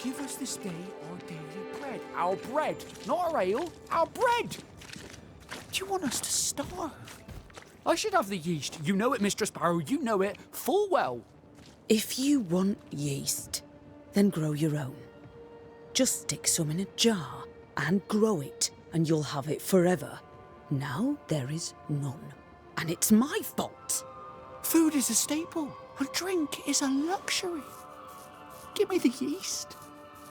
Give us this day our daily bread. Our bread, not our ale, our bread. Do you want us to starve? I should have the yeast. You know it, Mistress Sparrow, you know it full well. If you want yeast, then grow your own. Just stick some in a jar and grow it, and you'll have it forever. Now there is none, and it's my fault. Food is a staple, and drink is a luxury. Give me the yeast.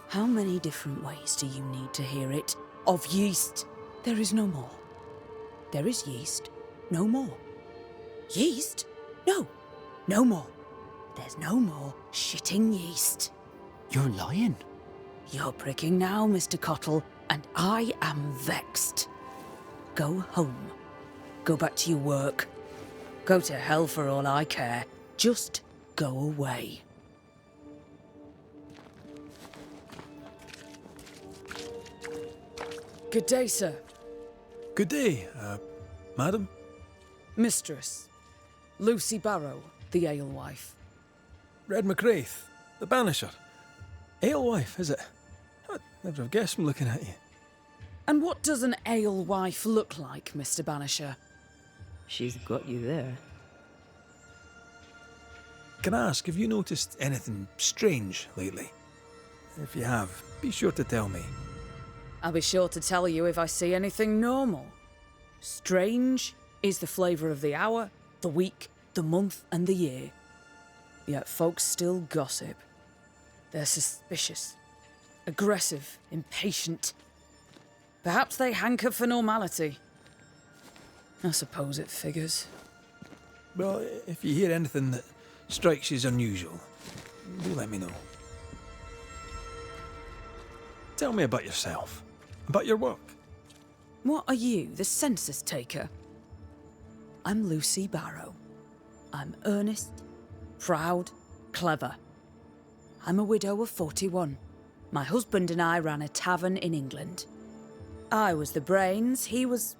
How many different ways do you need to hear it? Of yeast, there is no more. There is yeast, no more. Yeast? No, no more. There's no more shitting yeast. You're lying. You're pricking now, Mr. Cottle, and I am vexed. Go home. Go back to your work. Go to hell for all I care. Just go away. Good day, sir. Good day, madam. Mistress. Lucy Barrow, the alewife. Red McGrath, the Banisher. Alewife, is it? I'd never have guessed from looking at you. And what does an alewife look like, Mr. Banisher? She's got you there. Can I ask, have you noticed anything strange lately? If you have, be sure to tell me. I'll be sure to tell you if I see anything normal. Strange is the flavour of the hour, the week, the month, and the year. Yet folks still gossip. They're suspicious, aggressive, impatient. Perhaps they hanker for normality. I suppose it figures. Well, if you hear anything that strikes you as unusual, do let me know. Tell me about yourself, about your work. What are you, the census taker? I'm Lucy Barrow. I'm earnest, proud, clever. I'm a widow of 41. My husband and I ran a tavern in England. I was the brains, he was...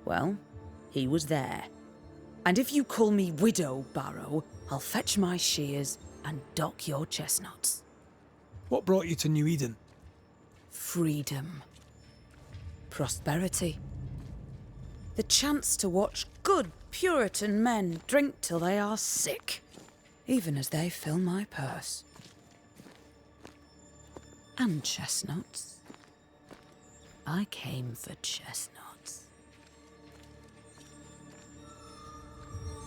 well, he was there. And if you call me Widow Barrow, I'll fetch my shears and dock your chestnuts. What brought you to Nью-Иден? Freedom. Prosperity. The chance to watch good Puritan men drink till they are sick, even as they fill my purse. And chestnuts. I came for chestnuts.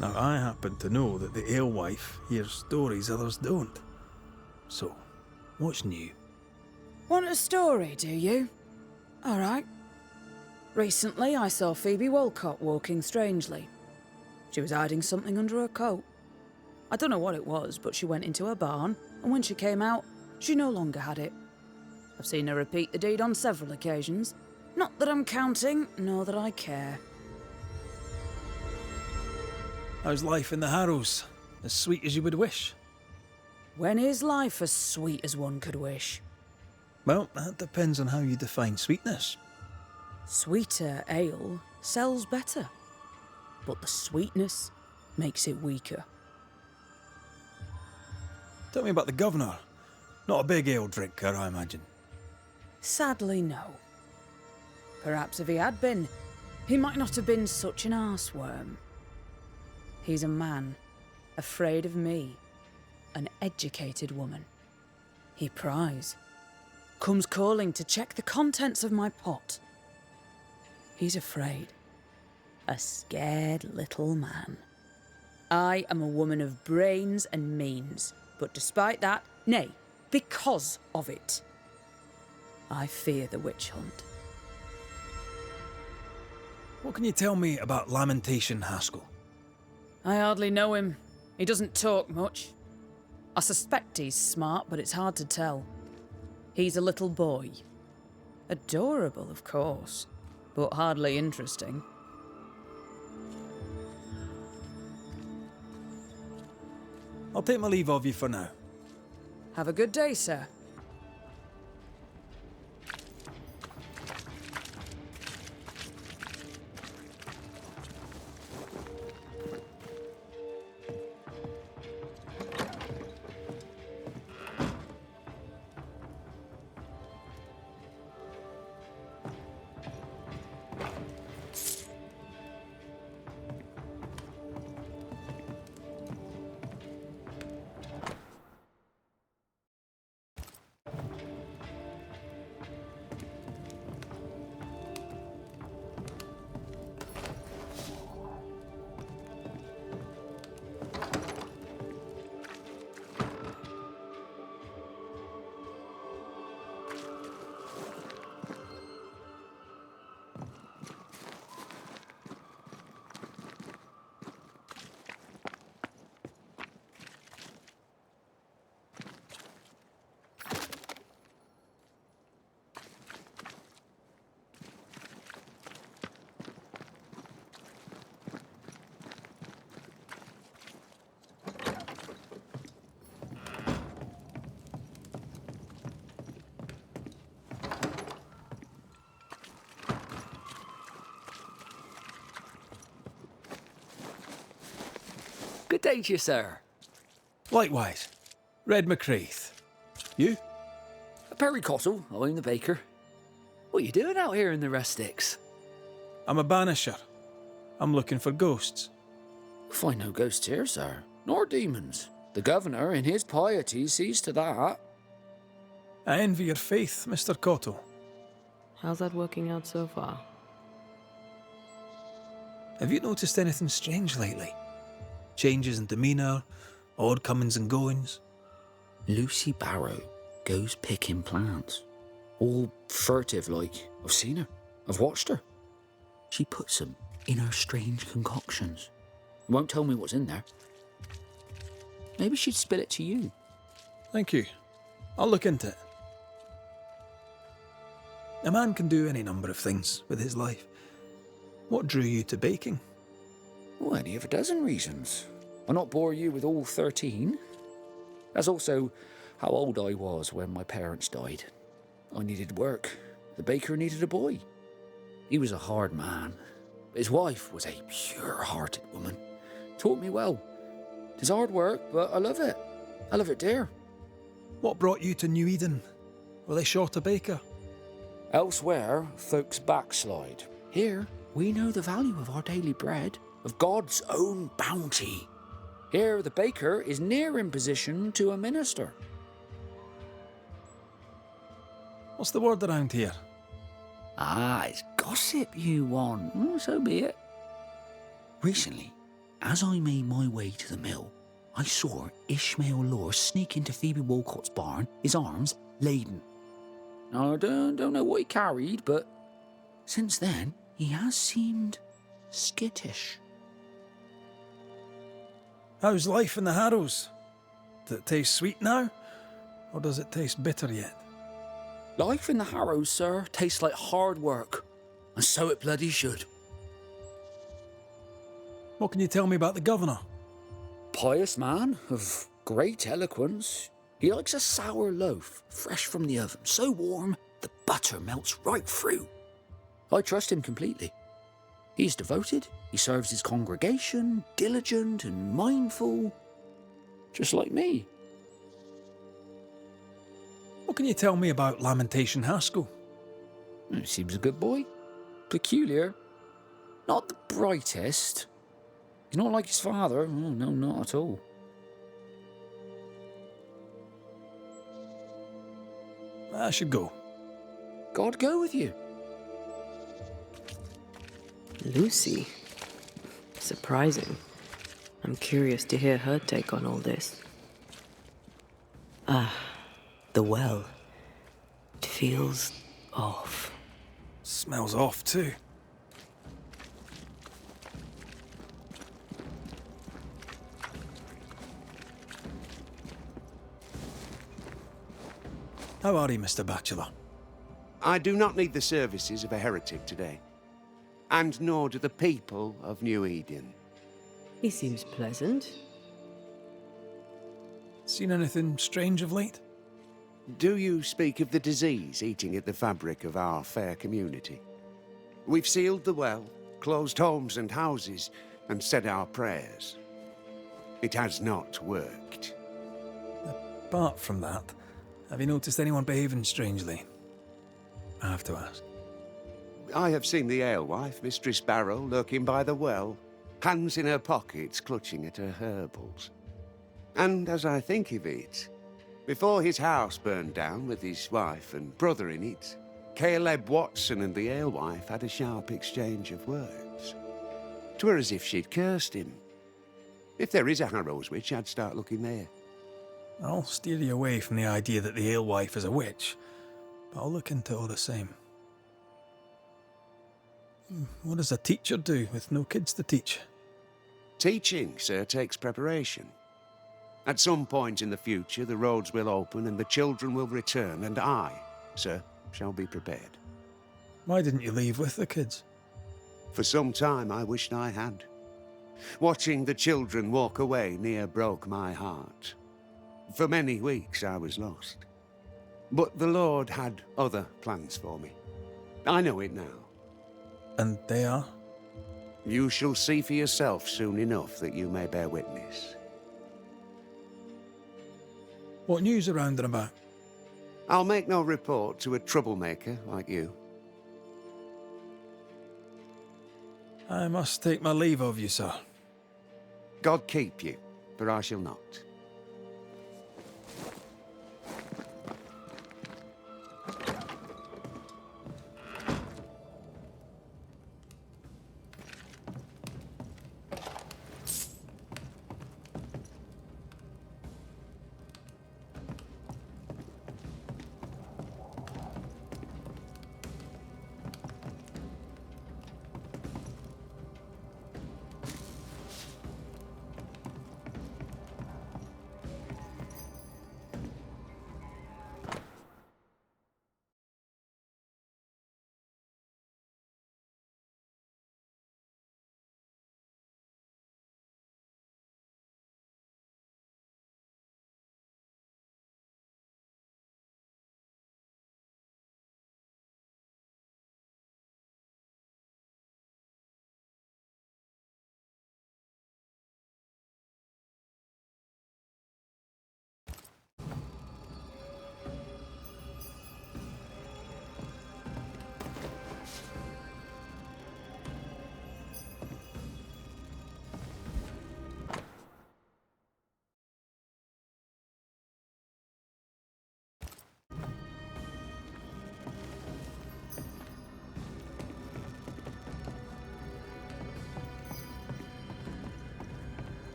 Now, I happen to know that the alewife hears stories others don't. So, what's new? Want a story, do you? All right. Recently, I saw Phoebe Walcott walking strangely. She was hiding something under her coat. I don't know what it was, but she went into her barn, and when she came out, she no longer had it. I've seen her repeat the deed on several occasions. Not that I'm counting, nor that I care. How's life in the Harrows? As sweet as you would wish? When is life as sweet as one could wish? Well, that depends on how you define sweetness. Sweeter ale sells better, but the sweetness makes it weaker. Tell me about the governor. Not a big ale drinker, I imagine. Sadly, no. Perhaps if he had been, he might not have been such an arseworm. He's a man, afraid of me, an educated woman. He pries, comes calling to check the contents of my pot. He's afraid. A scared little man. I am a woman of brains and means, but despite that, nay, because of it, I fear the witch hunt. What can you tell me about Lamentation Haskell? I hardly know him. He doesn't talk much. I suspect he's smart, but it's hard to tell. He's a little boy. Adorable, of course, but hardly interesting. I'll take my leave of you for now. Have a good day, sir. Good day to you, sir. Likewise. Red McCraith. You? Perry Cottle, I'm the baker. What are you doing out here in the rustics? I'm a banisher. I'm looking for ghosts. Find no ghosts here, sir, nor demons. The governor, in his piety, sees to that. I envy your faith, Mr. Cottle. How's that working out so far? Have you noticed anything strange lately? Changes in demeanour, odd comings and goings? Lucy Barrow goes picking plants. All furtive like. I've seen her. I've watched her. She puts them in her strange concoctions. Won't tell me what's in there. Maybe she'd spill it to you. Thank you. I'll look into it. A man can do any number of things with his life. What drew you to baking? Oh, any of a dozen reasons. I'll not bore you with all 13. That's also how old I was when my parents died. I needed work. The baker needed a boy. He was a hard man. His wife was a pure-hearted woman. Taught me well. It's hard work, but I love it. I love it dear. What brought you to Nью-Иден? Were they short a baker? Elsewhere, folks backslide. Here, we know the value of our daily bread, of God's own bounty. Here, the baker is near in position to a minister. What's the word around here? Ah, it's gossip you want. So be it. Recently, as I made my way to the mill, I saw Ishmael Law sneak into Phoebe Walcott's barn, his arms laden. Now, I don't know what he carried, but since then, he has seemed skittish. How's life in the Harrows? Does it taste sweet now? Or does it taste bitter yet? Life in the Harrows, sir, tastes like hard work. And so it bloody should. What can you tell me about the governor? Pious man of great eloquence. He likes a sour loaf, fresh from the oven, so warm the butter melts right through. I trust him completely. He's devoted, he serves his congregation, diligent and mindful, just like me. What can you tell me about Lamentation Haskell? He seems a good boy. Peculiar. Not the brightest. He's not like his father. Oh, no, not at all. I should go. God go with you. Lucy? Surprising. I'm curious to hear her take on all this. The well. It feels off. Smells off too. How are you, Mr. Bachelor? I do not need the services of a heretic today. And nor do the people of Nью-Иден. He seems pleasant. Seen anything strange of late? Do you speak of the disease eating at the fabric of our fair community? We've sealed the well, closed homes and houses, and said our prayers. It has not worked. Apart from that, have you noticed anyone behaving strangely? I have to ask. I have seen the alewife, Mistress Barrow, lurking by the well, hands in her pockets clutching at her herbals. And as I think of it, before his house burned down with his wife and brother in it, Caleb Watson and the alewife had a sharp exchange of words. 'Twere as if she'd cursed him. If there is a Harrows witch, I'd start looking there. I'll steer you away from the idea that the alewife is a witch, but I'll look into it all the same. What does a teacher do with no kids to teach? Teaching, sir, takes preparation. At some point in the future, the roads will open and the children will return, and I, sir, shall be prepared. Why didn't you leave with the kids? For some time I wished I had. Watching the children walk away near broke my heart. For many weeks I was lost. But the Lord had other plans for me. I know it now. And they are? You shall see for yourself soon enough that you may bear witness. What news around and about? I'll make no report to a troublemaker like you. I must take my leave of you, sir. God keep you, for I shall not.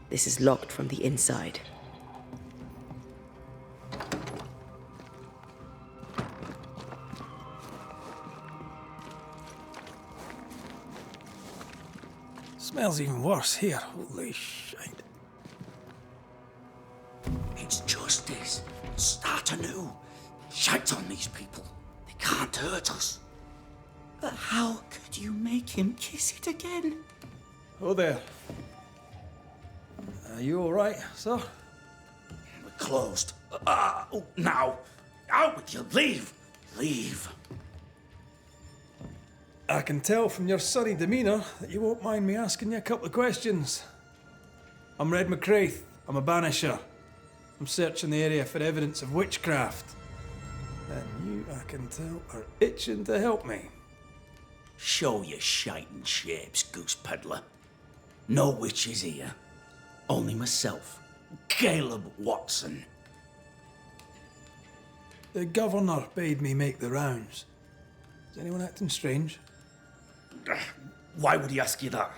This is locked from the inside. Smells even worse here. Holy shite. It's justice. Start anew. Shite on these people. They can't hurt us. But how could you make him kiss it again? Oh there. Are you alright, sir? We're closed. Now. Out with you. Leave. Leave. I can tell from your sunny demeanour that you won't mind me asking you a couple of questions. I'm Red McCraith. I'm a banisher. I'm searching the area for evidence of witchcraft. And you, I can tell, are itching to help me. Show your shiting shapes, goose peddler. No witches here. Only myself, Caleb Watson. The governor bade me make the rounds. Is anyone acting strange? Why would he ask you that?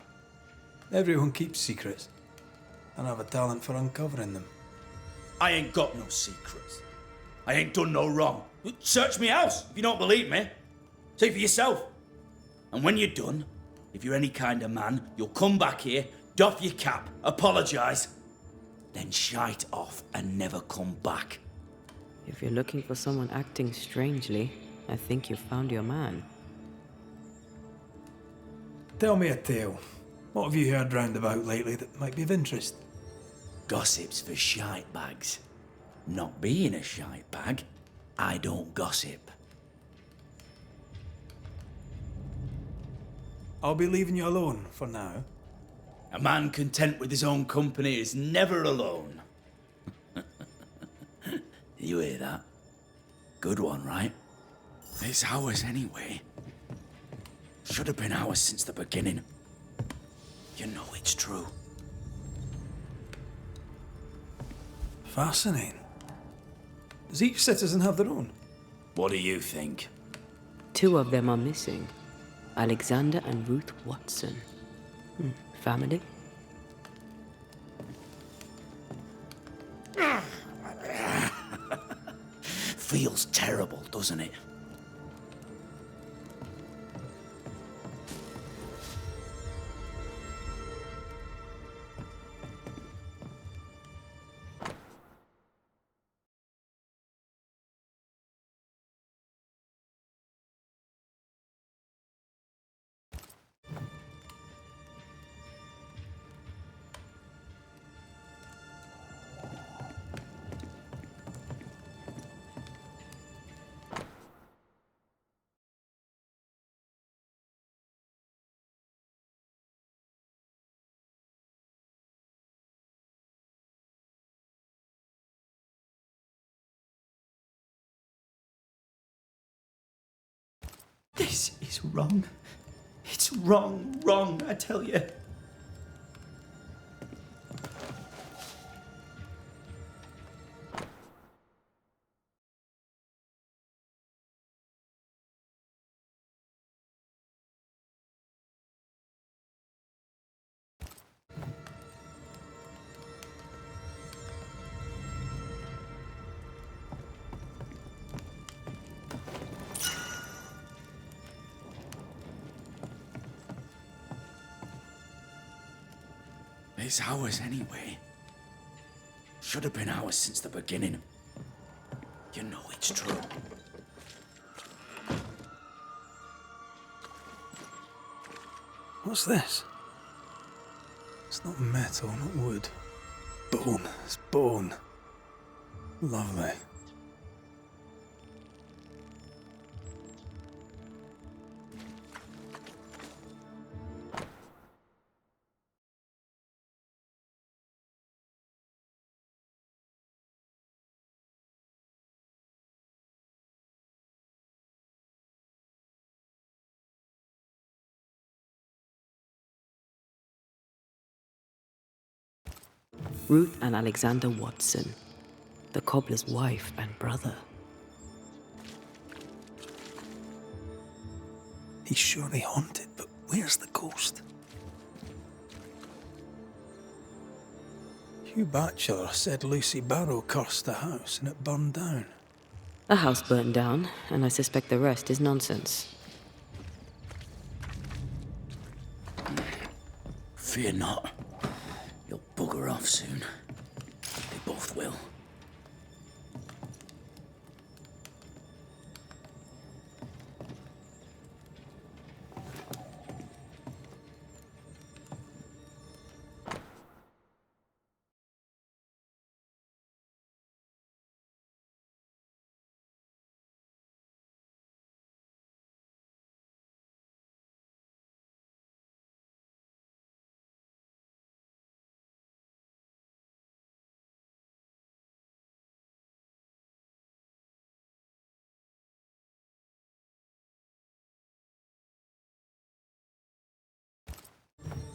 Everyone keeps secrets, and I have a talent for uncovering them. I ain't got no secrets. I ain't done no wrong. Search me house if you don't believe me. See for yourself. And when you're done, if you're any kind of man, you'll come back here, doff your cap, apologise, then shite off and never come back. If you're looking for someone acting strangely, I think you've found your man. Tell me a tale. What have you heard round about lately that might be of interest? Gossip's for shite bags. Not being a shite bag, I don't gossip. I'll be leaving you alone for now. A man content with his own company is never alone. You hear that? Good one, right? It's ours anyway. Should have been ours since the beginning. You know it's true. Fascinating. Does each citizen have their own? What do you think? 2 of them are missing. Alexander and Ruth Watson. Family? Feels terrible, doesn't it? This is wrong. It's wrong, I tell you. It's ours anyway. Should have been ours since the beginning. You know it's true. What's this? It's not metal, not wood. Bone. It's bone. Lovely. Ruth and Alexander Watson, the cobbler's wife and brother. He's surely haunted, but where's the ghost? Hugh Batchelor said Lucy Barrow cursed the house and it burned down. The house burned down, and I suspect the rest is nonsense. Fear not. You'll bugger off soon. They both will.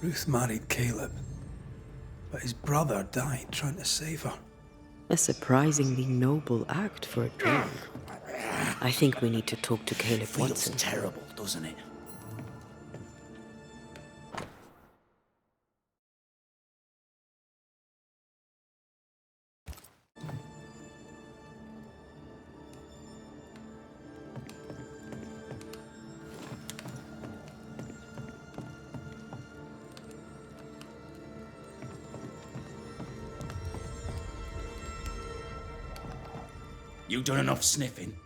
Ruth married Caleb, but his brother died trying to save her. A surprisingly noble act for a drug. I think we need to talk to Caleb Feels Watson. terrible, doesn't it? You done enough sniffing?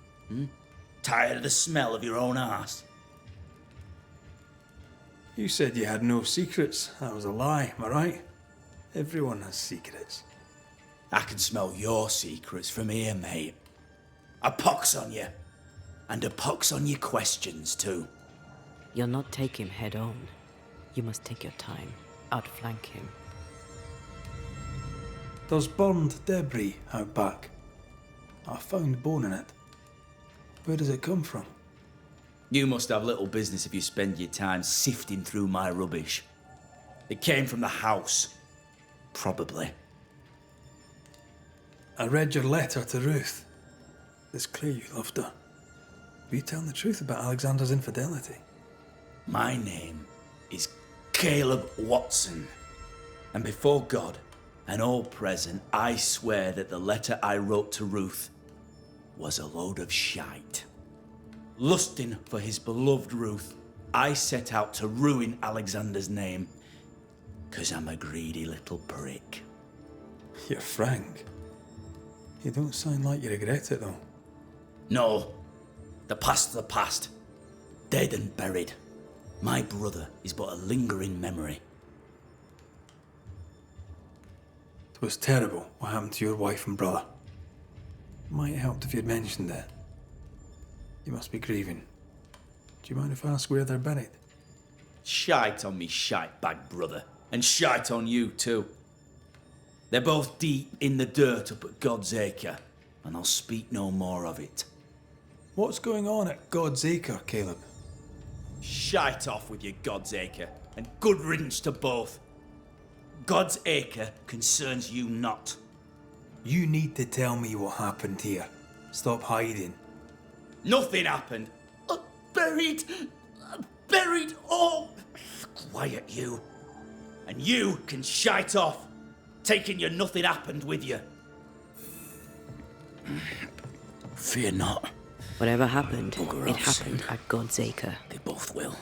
Tired of the smell of your own arse? You said you had no secrets. That was a lie, am I right? Everyone has secrets. I can smell your secrets from here, mate. A pox on you. And a pox on your questions, too. You'll not take him head on. You must take your time. Outflank him. There's burned debris out back. I found bone in it. Where does it come from? You must have little business if you spend your time sifting through my rubbish. It came from the house. Probably. I read your letter to Ruth. It's clear you loved her. Were you telling the truth about Alexander's infidelity? My name is Caleb Watson. And before God and all present, I swear that the letter I wrote to Ruth was a load of shite. Lusting for his beloved Ruth, I set out to ruin Alexander's name, 'cause I'm a greedy little prick. You're frank. You don't sound like you regret it, though. No, the past's the past. Dead and buried. My brother is but a lingering memory. It was terrible what happened to your wife and brother. Might have helped if you'd mentioned it. You must be grieving. Do you mind if I ask where they're buried? Shite on me shite bag brother, and shite on you too. They're both deep in the dirt up at God's Acre, and I'll speak no more of it. What's going on at God's Acre, Caleb? Shite off with your God's Acre, and good riddance to both. God's Acre concerns you not. You need to tell me what happened here. Stop hiding. Nothing happened. Buried. Buried. Oh, quiet you. And you can shite off, taking your nothing happened with you. Fear not. Whatever happened, Bugger it off happened soon. at God's Acre. They both will.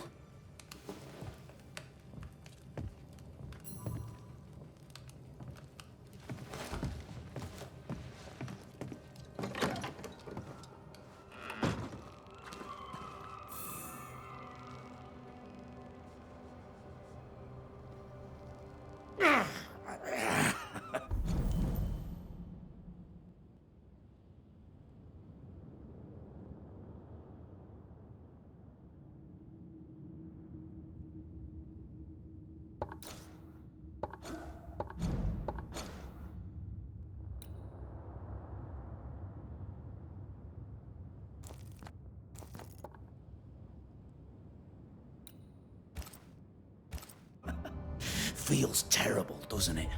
Feels terrible, doesn't it?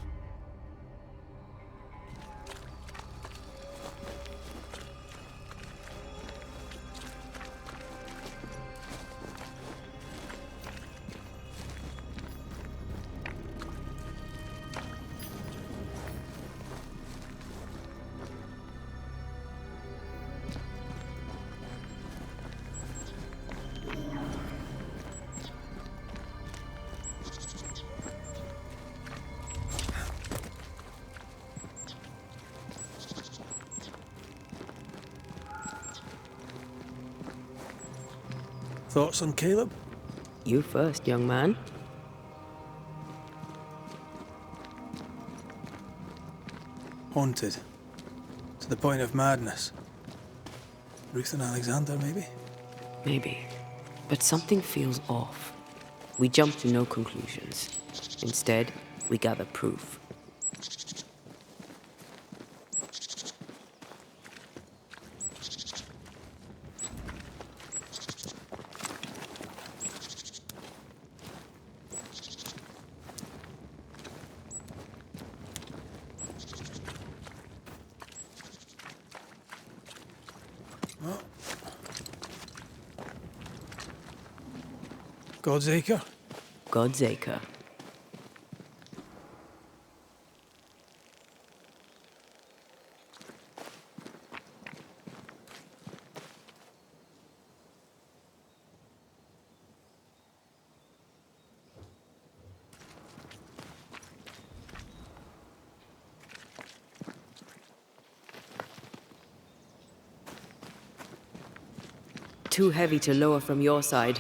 Thoughts on Caleb? You first, young man. Haunted. To the point of madness. Ruth and Alexander, maybe? Maybe. But something feels off. We jump to no conclusions. Instead, we gather proof. God's Acre? God's Acre. Too heavy to lower from your side.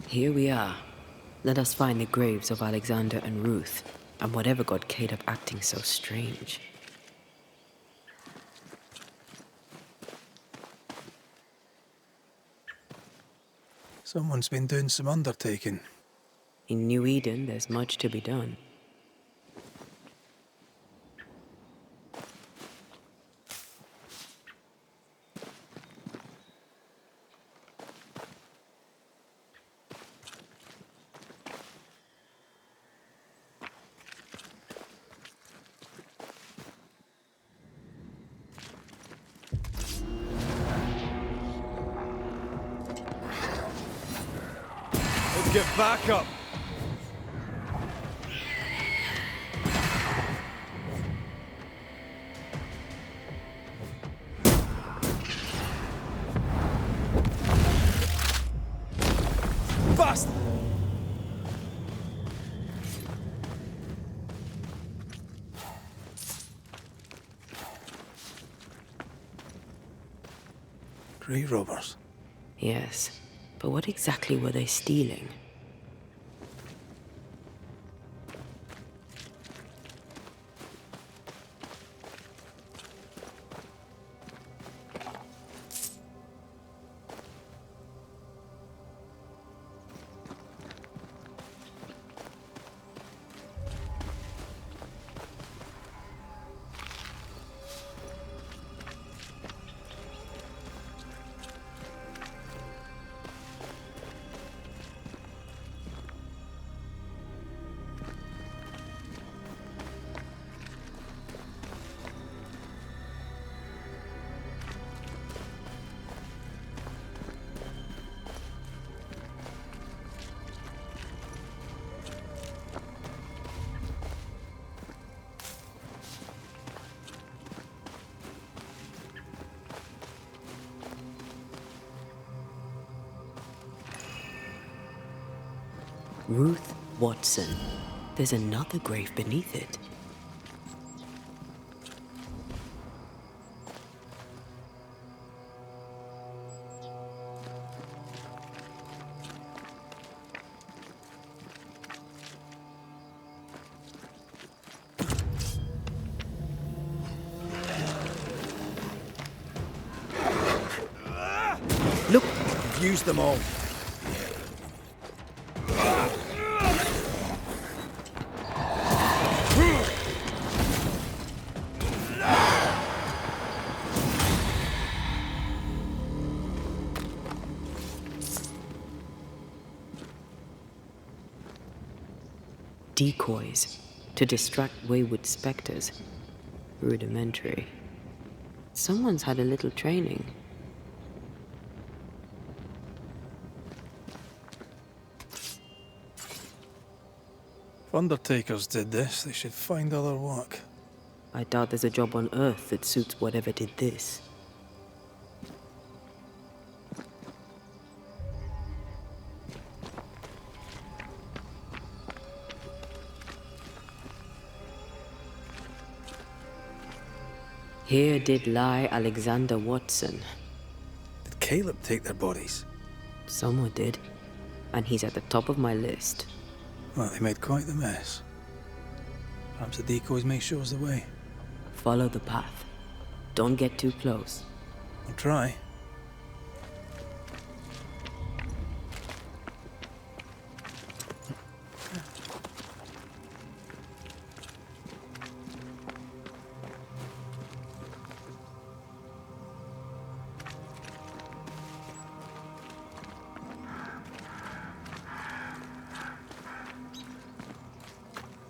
Here we are. Let us find the graves of Alexander and Ruth, and whatever got Caleb acting so strange. Someone's been doing some undertaking. In New-Eden, there's much to be done. Get back up! Fast! Grey robbers. Yes, but what exactly were they stealing? Ruth Watson. There's another grave beneath it. Look, we've used them all. Decoys to distract wayward specters. Rudimentary. Someone's had a little training. If undertakers did this, they should find other work. I doubt there's a job on Earth that suits whatever did this. Here did lie Alexander Watson. Did Caleb take their bodies? Someone did, and he's at the top of my list. Well, they made quite the mess. Perhaps the decoys may show us the way. Follow the path. Don't get too close. I'll try.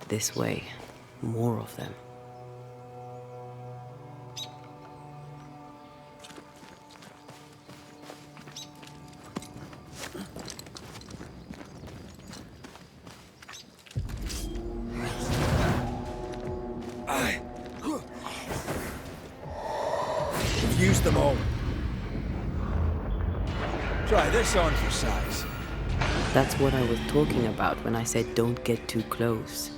This way. More of them. We've used them all. Try this on for size. That's what I was talking about when I said don't get too close.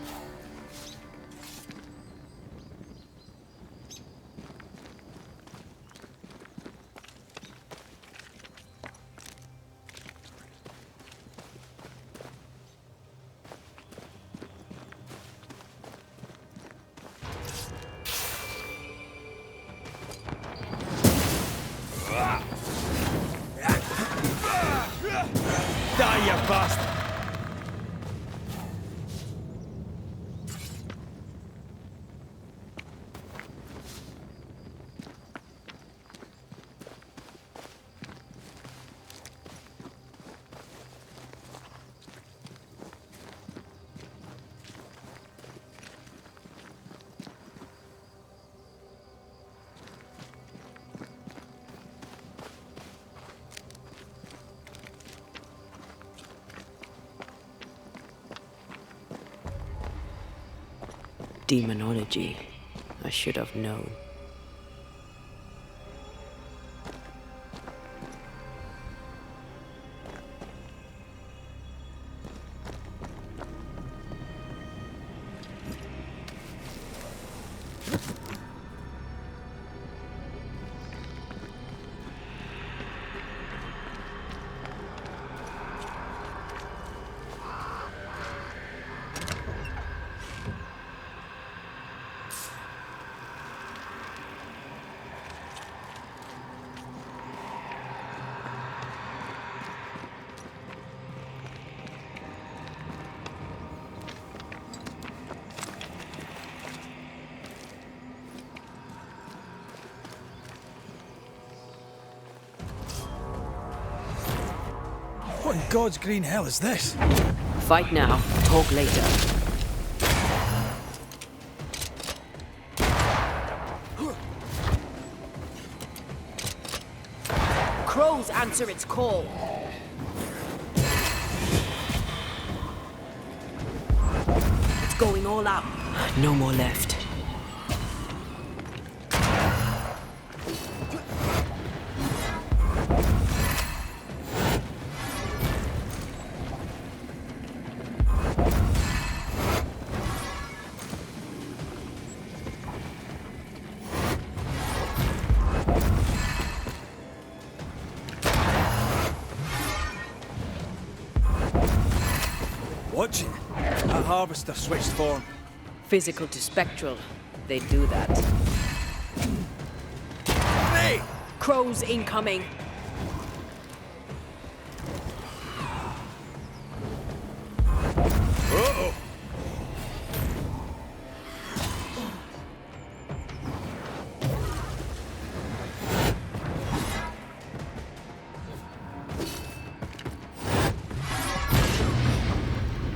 Demonology. I should have known. What in God's green hell is this? Fight now, talk later. Crows answer its call. It's going all out. No more left. Watch it. That harvester switched form. Physical to spectral. They do that. Hey! Crows incoming. Uh-oh!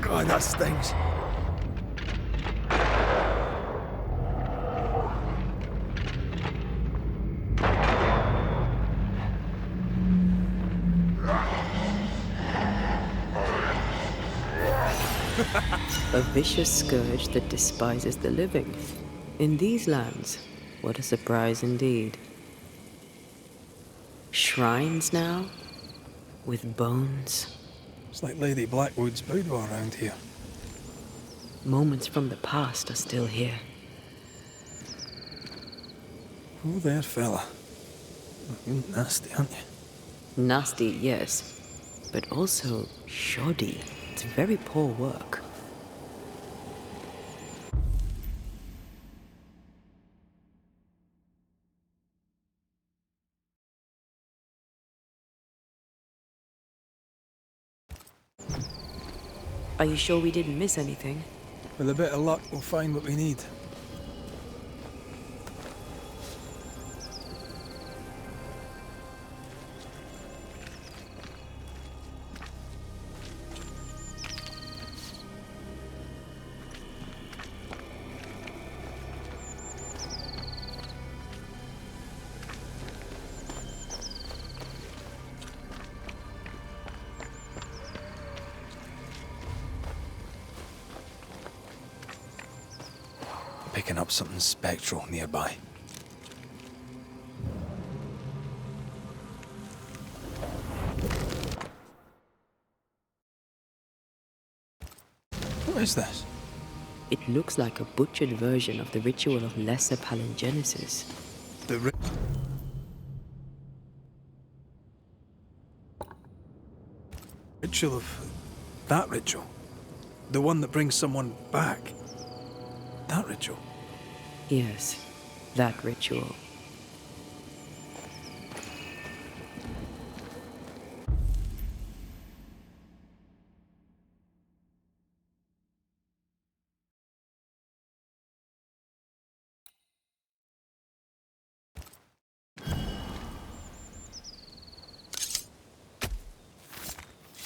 God, that stings. A vicious scourge that despises the living. In these lands, what a surprise indeed. Shrines now? With bones? It's like Lady Blackwood's boudoir around here. Moments from the past are still here. Oh, there, fella. You're nasty, aren't you? Nasty, yes, but also shoddy. It's very poor work. Are you sure we didn't miss anything? With a bit of luck, we'll find what we need. Picking up something spectral nearby. What is this? It looks like a butchered version of the ritual of lesser palingenesis. The ritual of... that ritual? The one that brings someone back? That ritual? Yes, that ritual.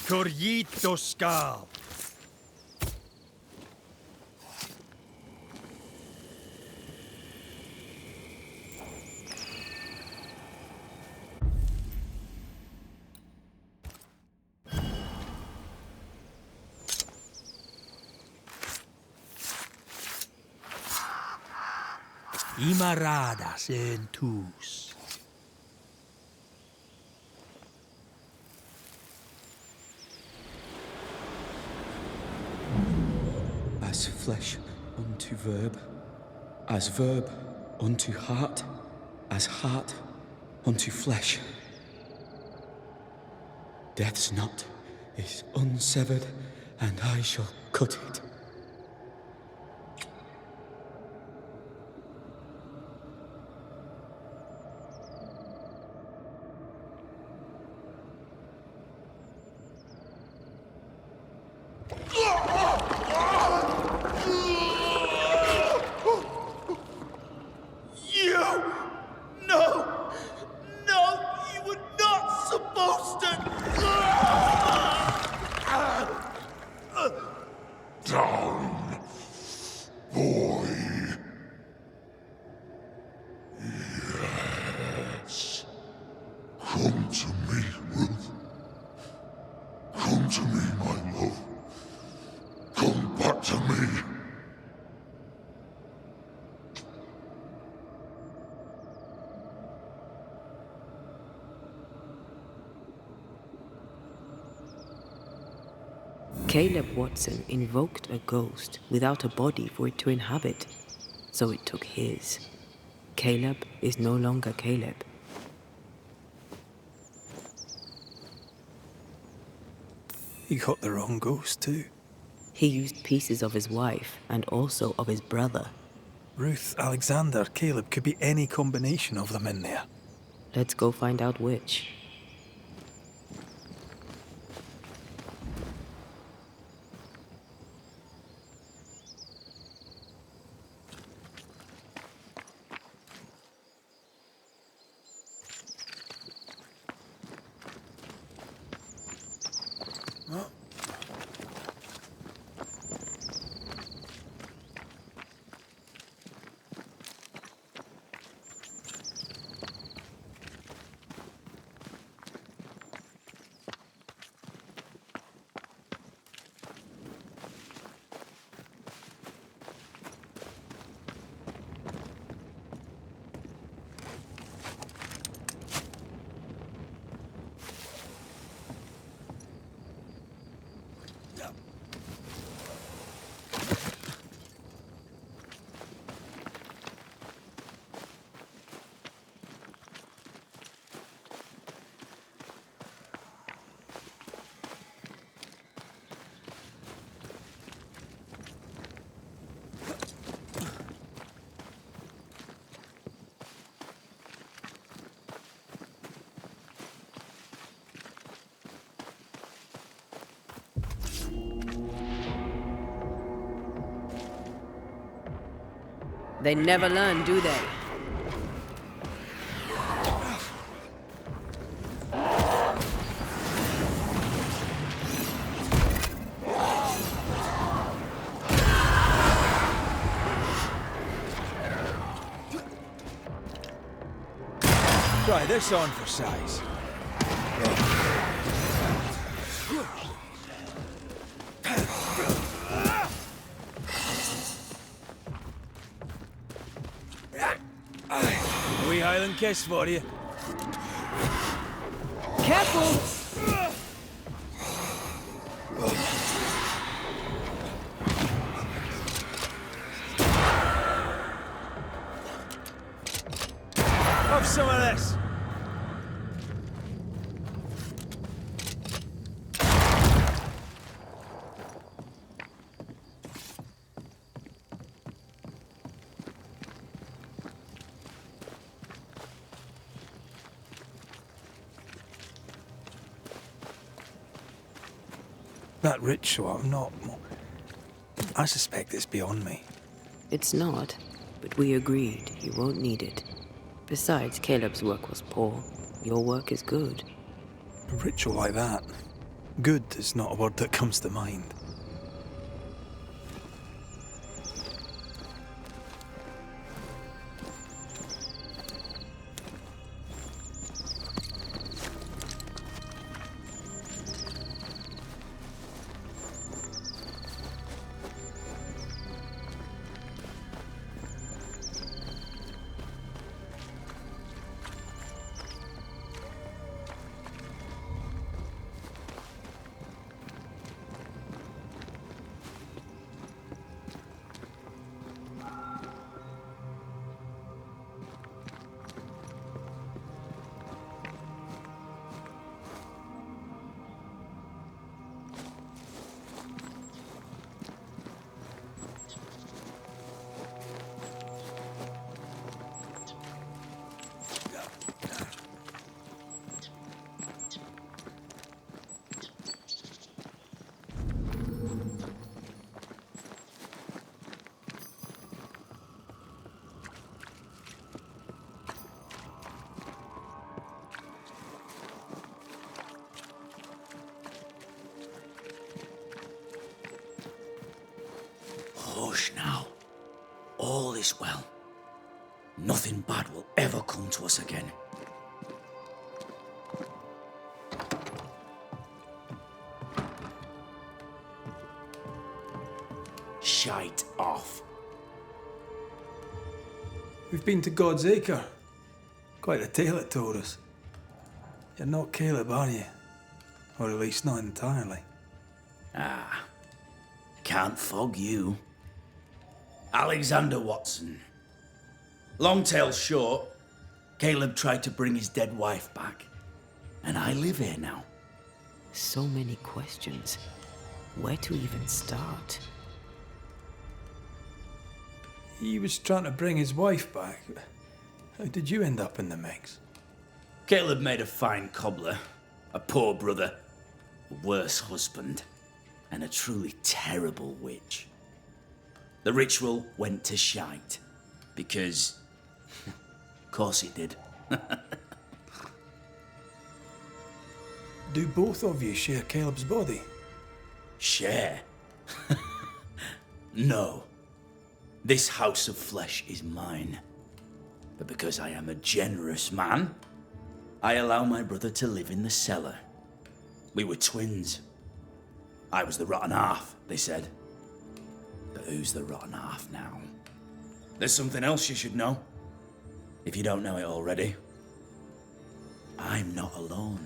Corrito Skal. Imaradas en tus. As flesh unto verb, as verb unto heart, as heart unto flesh. Death's knot is unsevered, and I shall cut it. Come to me, Ruth. Come to me, my love. Come back to me. Caleb Watson invoked a ghost without a body for it to inhabit, so it took his. Caleb is no longer Caleb. He got the wrong ghost too. He used pieces of his wife and also of his brother. Ruth, Alexander, Caleb, could be any combination of them in there. Let's go find out which. They never learn, do they? Try this on for size. Wee Highland kiss for you. Careful! Have some of this. That ritual, I suspect it's beyond me. It's not, but we agreed you won't need it. Besides, Caleb's work was poor. Your work is good. A ritual like that, good is not a word that comes to mind. Hush now. All is well. Nothing bad will ever come to us again. Shite off. We've been to God's Acre. Quite a tale it told us. You're not Caleb, are you? Or at least not entirely. Ah, can't fog you. Alexander Watson. Long tale short, Caleb tried to bring his dead wife back. And I live here now. So many questions. Where to even start? He was trying to bring his wife back. How did you end up in the mix? Caleb made a fine cobbler, a poor brother, a worse husband, and a truly terrible witch. The ritual went to shite, because, of course it did. Do both of you share Caleb's body? Share? No. This house of flesh is mine. But because I am a generous man, I allow my brother to live in the cellar. We were twins. I was the rotten half, they said. But who's the rotten half now? There's something else you should know. If you don't know it already. I'm not alone.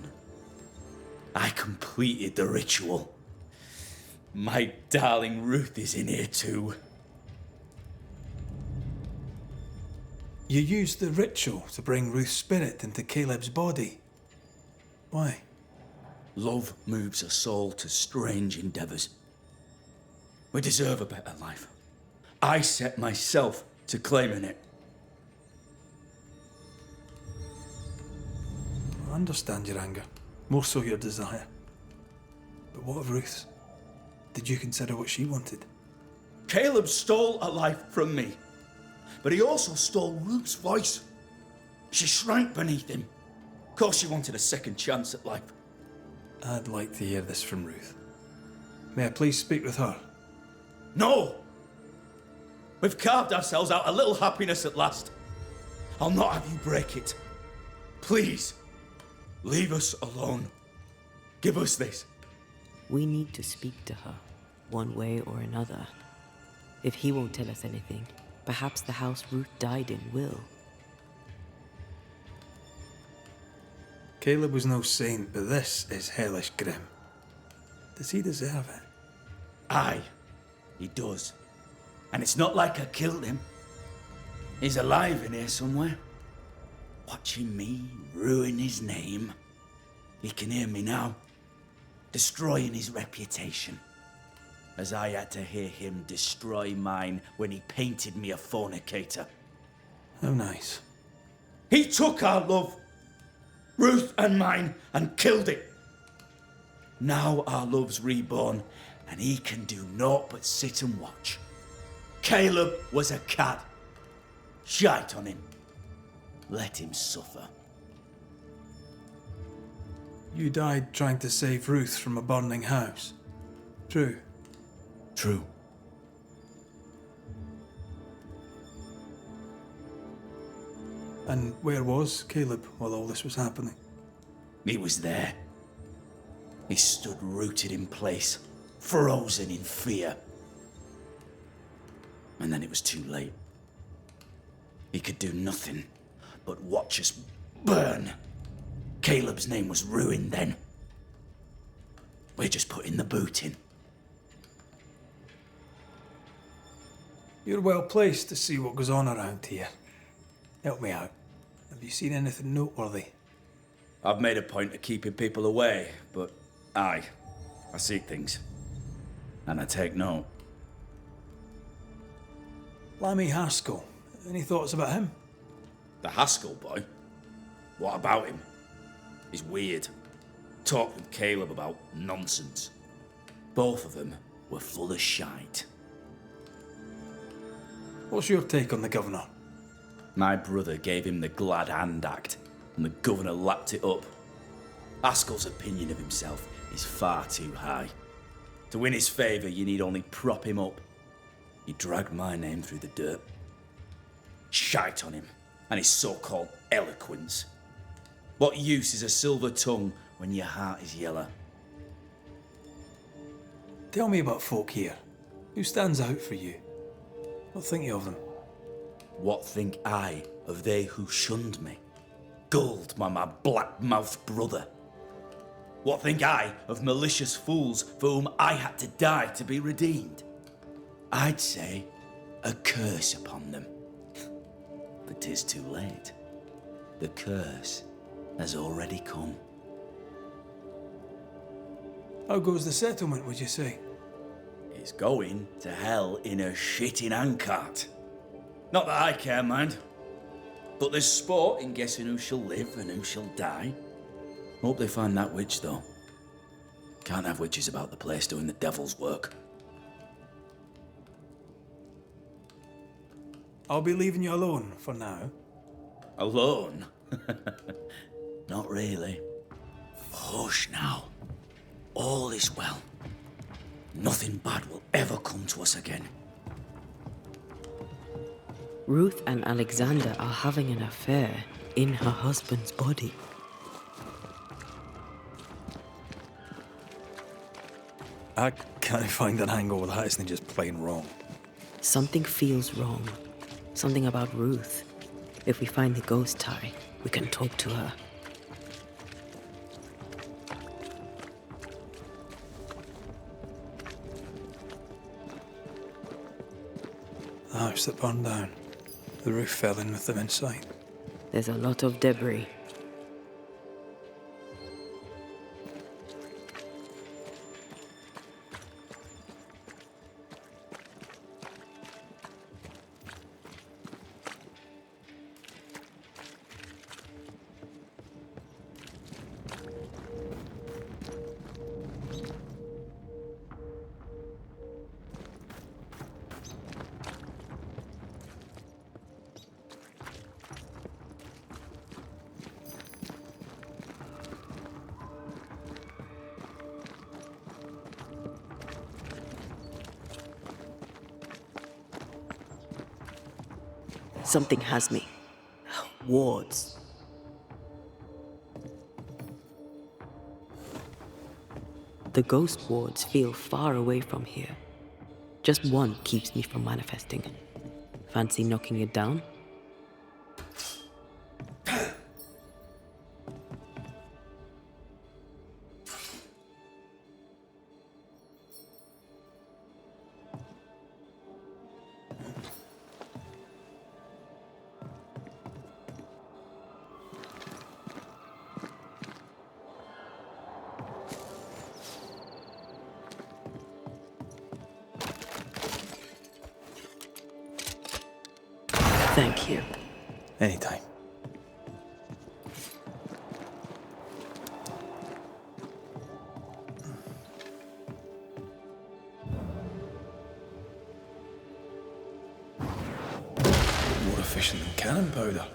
I completed the ritual. My darling Ruth is in here too. You used the ritual to bring Ruth's spirit into Caleb's body. Why? Love moves a soul to strange endeavours. We deserve a better life. I set myself to claiming it. I understand your anger, more so your desire. But what of Ruth's? Did you consider what she wanted? Caleb stole a life from me, but he also stole Ruth's voice. She shrank beneath him. Of course she wanted a second chance at life. I'd like to hear this from Ruth. May I please speak with her? No! We've carved ourselves out a little happiness at last. I'll not have you break it. Please, leave us alone. Give us this. We need to speak to her, one way or another. If he won't tell us anything, perhaps the house Ruth died in will. Caleb was no saint, but this is hellish grim. Does he deserve it? Aye, he does. And it's not like I killed him. He's alive in here somewhere, watching me ruin his name. He can hear me now, destroying his reputation, as I had to hear him destroy mine when he painted me a fornicator. How nice. He took our love, Ruth and mine, and killed it. Now our love's reborn, and he can do naught but sit and watch. Caleb was a cad. Shite on him. Let him suffer. You died trying to save Ruth from a burning house. True. True. And where was Caleb while all this was happening? He was there. He stood rooted in place, frozen in fear. And then it was too late. He could do nothing but watch us burn. Caleb's name was ruined then. We're just putting the boot in. You're well placed to see what goes on around here. Help me out. Have you seen anything noteworthy? I've made a point of keeping people away, but I see things. And I take note. Lammy Haskell. Any thoughts about him? The Haskell boy? What about him? He's weird. Talked with Caleb about nonsense. Both of them were full of shite. What's your take on the governor? My brother gave him the Glad Hand Act, and the governor lapped it up. Haskell's opinion of himself is far too high. To win his favour, you need only prop him up. He dragged my name through the dirt. Shite on him and his so-called eloquence. What use is a silver tongue when your heart is yellow? Tell me about folk here. Who stands out for you? What think you of them? What think I of they who shunned me? Gulled by my black-mouthed brother? What think I of malicious fools for whom I had to die to be redeemed? I'd say a curse upon them. But 'tis too late. The curse has already come. How goes the settlement, would you say? It's going to hell in a shitting handcart. Not that I care, mind. But there's sport in guessing who shall live and who shall die. Hope they find that witch, though. Can't have witches about the place doing the devil's work. I'll be leaving you alone for now. Alone? Not really. Hush now. All is well. Nothing bad will ever come to us again. Ruth and Alexander are having an affair in her husband's body. I can't find an angle with that, isn't just plain wrong. Something feels wrong. Something about Ruth. If we find the ghost tie, we can talk to her. The house that burned down. The roof fell in with them inside. There's a lot of debris. Something has me. Wards. The ghost wards feel far away from here. Just one keeps me from manifesting. Fancy knocking it down? Thank you. Anytime. More efficient than cannon powder.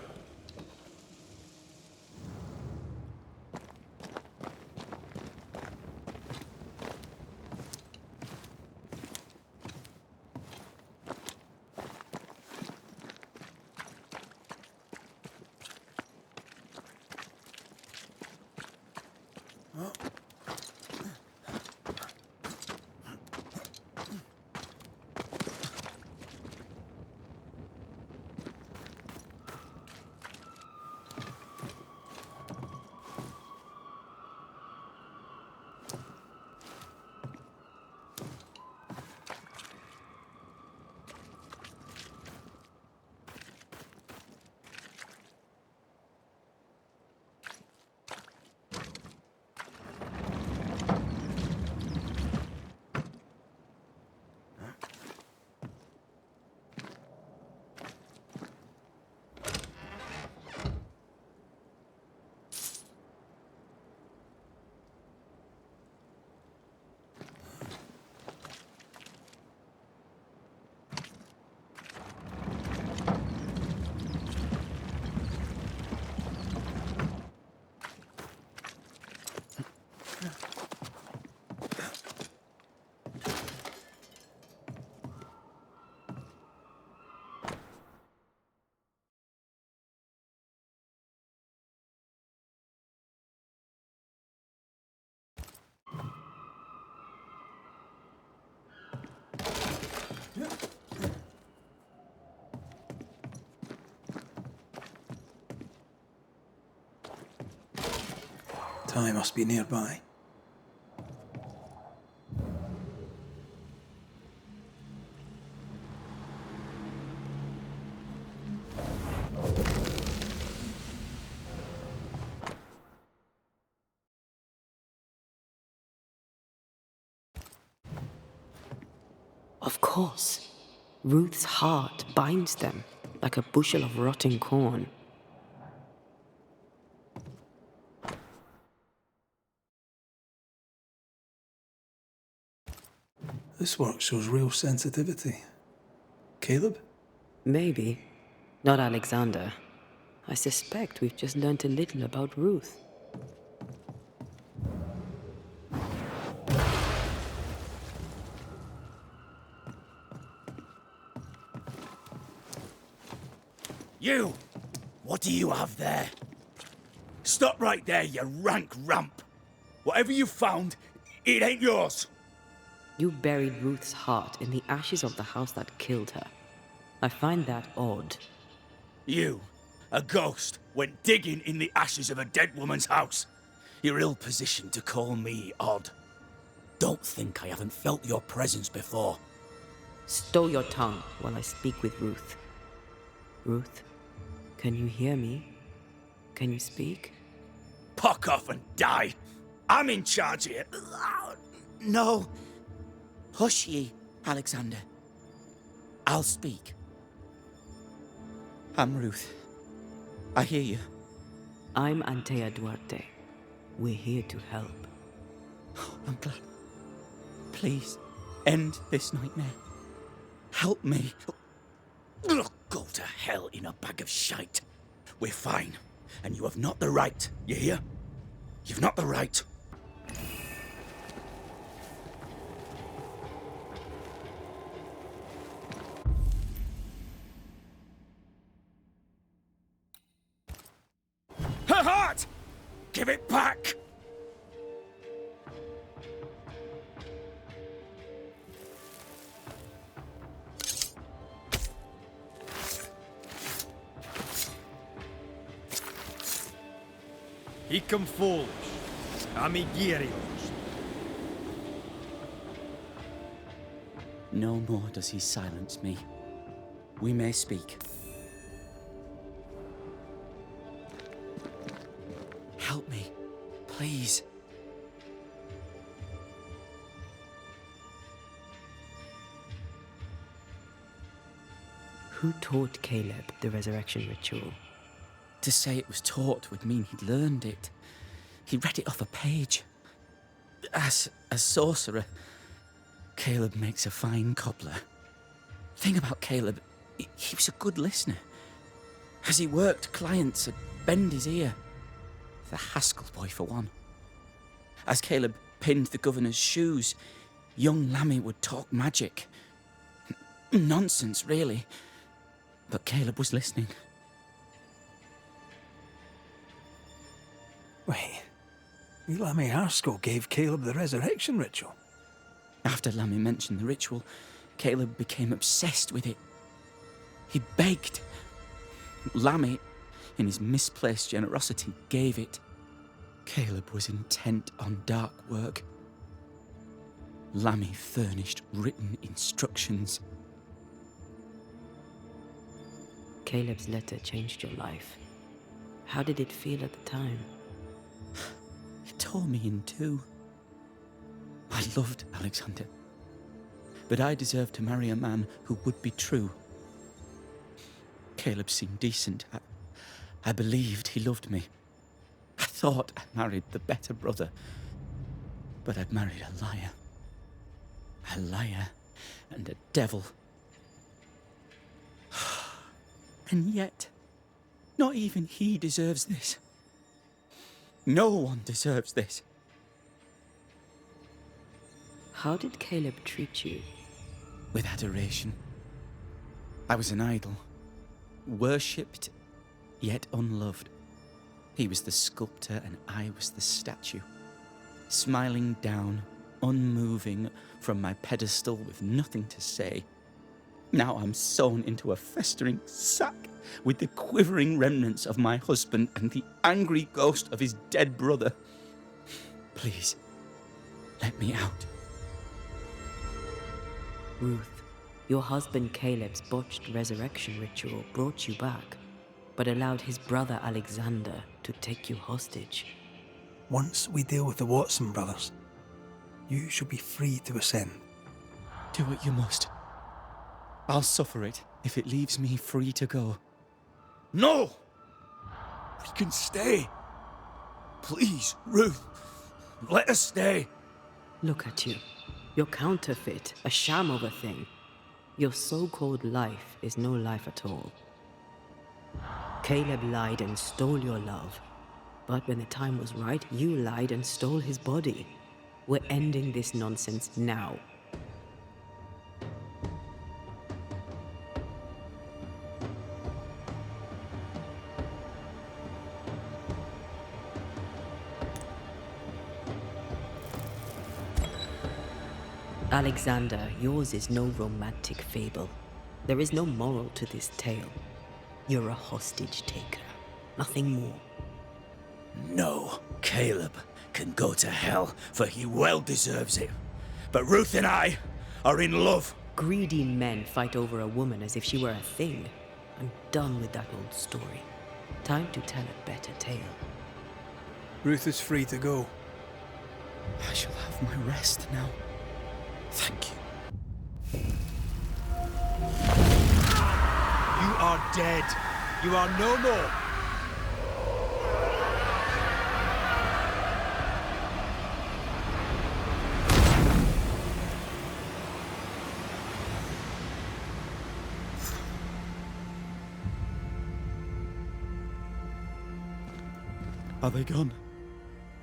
Ty must be nearby. Of course. Ruth's heart binds them like a bushel of rotting corn. This work shows real sensitivity. Caleb? Maybe. Not Alexander. I suspect we've just learnt a little about Ruth. You! What do you have there? Stop right there, you rank rump! Whatever you found, it ain't yours! You buried Ruth's heart in the ashes of the house that killed her. I find that odd. You, a ghost, went digging in the ashes of a dead woman's house. You're ill-positioned to call me odd. Don't think I haven't felt your presence before. Stow your tongue while I speak with Ruth. Ruth, can you hear me? Can you speak? Pock off and die! I'm in charge here. No. Hush ye, Alexander. I'll speak. I'm Ruth. I hear you. I'm Antea Duarte. We're here to help. Oh, I'm glad. Please, end this nightmare. Help me. Ugh, go to hell in a bag of shite. We're fine, and you have not the right, you hear? You've not the right. Her heart! Give it back! Icum foolish, amigirios. No more does he silence me. We may speak. Help me, please. Who taught Caleb the resurrection ritual? To say it was taught would mean he'd learned it. He read it off a page. As a sorcerer, Caleb makes a fine cobbler. Thing about Caleb, he was a good listener. As he worked, clients would bend his ear. The Haskell boy, for one. As Caleb pinned the governor's shoes, young Lammy would talk magic. Nonsense, really. But Caleb was listening. Wait, Lammy Haskell gave Caleb the resurrection ritual? After Lammy mentioned the ritual, Caleb became obsessed with it. He begged. Lammy, in his misplaced generosity, gave it. Caleb was intent on dark work. Lammy furnished written instructions. Caleb's letter changed your life. How did it feel at the time? It tore me in two. I loved Alexander, but I deserved to marry a man who would be true. Caleb seemed decent. I believed he loved me. I thought I married the better brother, but I'd married a liar. A liar and a devil. And yet, not even he deserves this. No one deserves this. How did Caleb treat you? With adoration. I was an idol. Worshipped, yet unloved. He was the sculptor and I was the statue. Smiling down, unmoving from my pedestal with nothing to say. Now I'm sewn into a festering sack with the quivering remnants of my husband and the angry ghost of his dead brother. Please, let me out. Ruth, your husband Caleb's botched resurrection ritual brought you back, but allowed his brother Alexander to take you hostage. Once we deal with the Watson brothers, you shall be free to ascend. Do what you must. I'll suffer it if it leaves me free to go. No! We can stay. Please, Ruth. Let us stay. Look at you. You're counterfeit, a sham of a thing. Your so-called life is no life at all. Caleb lied and stole your love. But when the time was right, you lied and stole his body. We're ending this nonsense now. Alexander, yours is no romantic fable. There is no moral to this tale. You're a hostage taker, nothing more. No, Caleb can go to hell, for he well deserves it. But Ruth and I are in love. Greedy men fight over a woman as if she were a thing. I'm done with that old story. Time to tell a better tale. Ruth is free to go. I shall have my rest now. Thank you. You are dead. You are no more. Are they gone?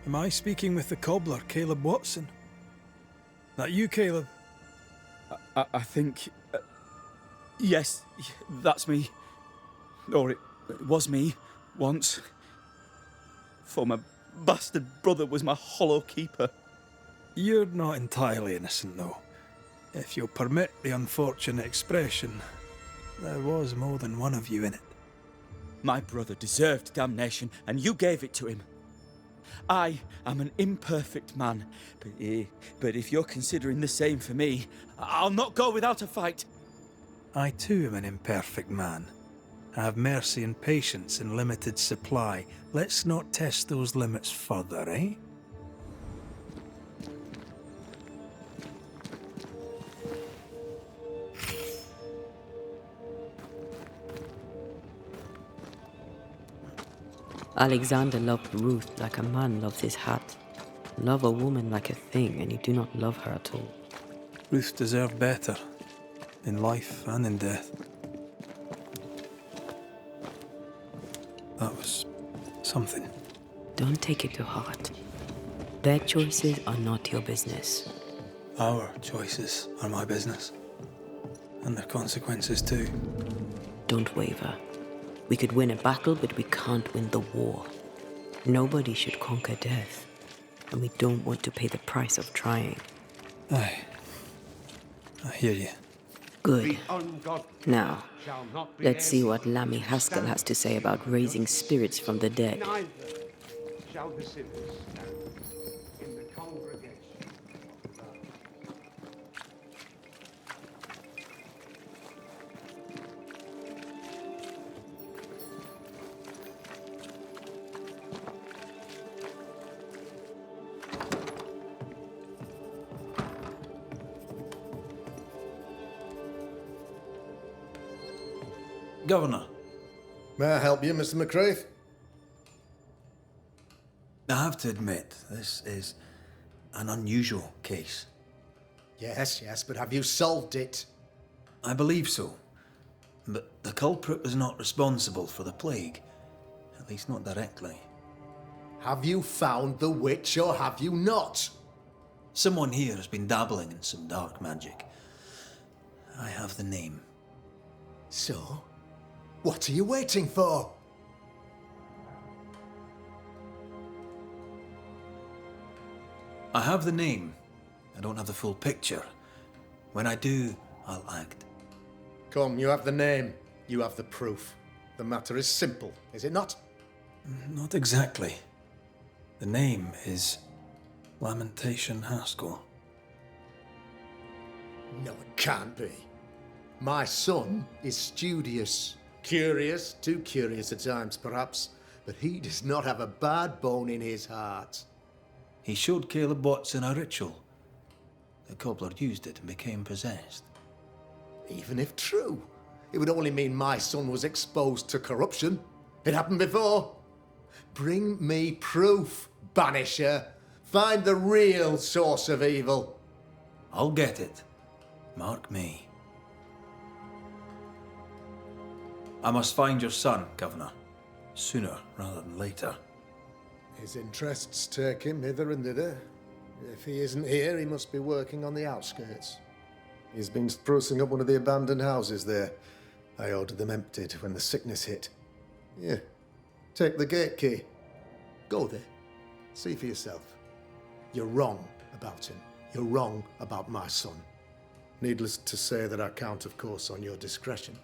Am I speaking with the cobbler, Caleb Watson? That you, Caleb? I think... yes, that's me. Or it was me, once. For my bastard brother was my hollow keeper. You're not entirely innocent, though. If you'll permit the unfortunate expression, there was more than one of you in it. My brother deserved damnation, and you gave it to him. I am an imperfect man, but if you're considering the same for me, I'll not go without a fight. I too am an imperfect man. I have mercy and patience in limited supply. Let's not test those limits further, eh? Alexander loved Ruth like a man loves his hat. Love a woman like a thing, and you do not love her at all. Ruth deserved better, in life and in death. That was something. Don't take it to heart. Their choices are not your business. Our choices are my business. And their consequences too. Don't waver. We could win a battle, but we can't win the war. Nobody should conquer death, and we don't want to pay the price of trying. Aye. I hear you. Good. Now, let's see what Lammy Haskell has to say about raising spirits from the dead. Neither shall the sinners stand in the congregation. Governor, May I help you, Mr. McCraith? I have to admit, this is an unusual case. Yes, but have you solved it? I believe so. But the culprit was not responsible for the plague. At least not directly. Have you found the witch or have you not? Someone here has been dabbling in some dark magic. I have the name. So? What are you waiting for? I have the name. I don't have the full picture. When I do, I'll act. Come, you have the name. You have the proof. The matter is simple, is it not? Not exactly. The name is Lamentation Haskell. No, it can't be. My son is studious. Curious, too curious at times perhaps, but he does not have a bad bone in his heart. He showed Caleb Watson a ritual. The cobbler used it and became possessed. Even if true, it would only mean my son was exposed to corruption. It happened before. Bring me proof, Banisher. Find the real source of evil. I'll get it. Mark me. I must find your son, Governor. Sooner rather than later. His interests take him hither and thither. If he isn't here, he must be working on the outskirts. He's been sprucing up one of the abandoned houses there. I ordered them emptied when the sickness hit. Yeah, take the gate key. Go there. See for yourself. You're wrong about him. You're wrong about my son. Needless to say that I count, of course, on your discretion.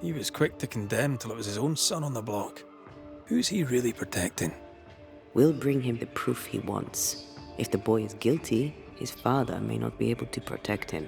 He was quick to condemn till it was his own son on the block. Who's he really protecting? We'll bring him the proof he wants. If the boy is guilty, his father may not be able to protect him.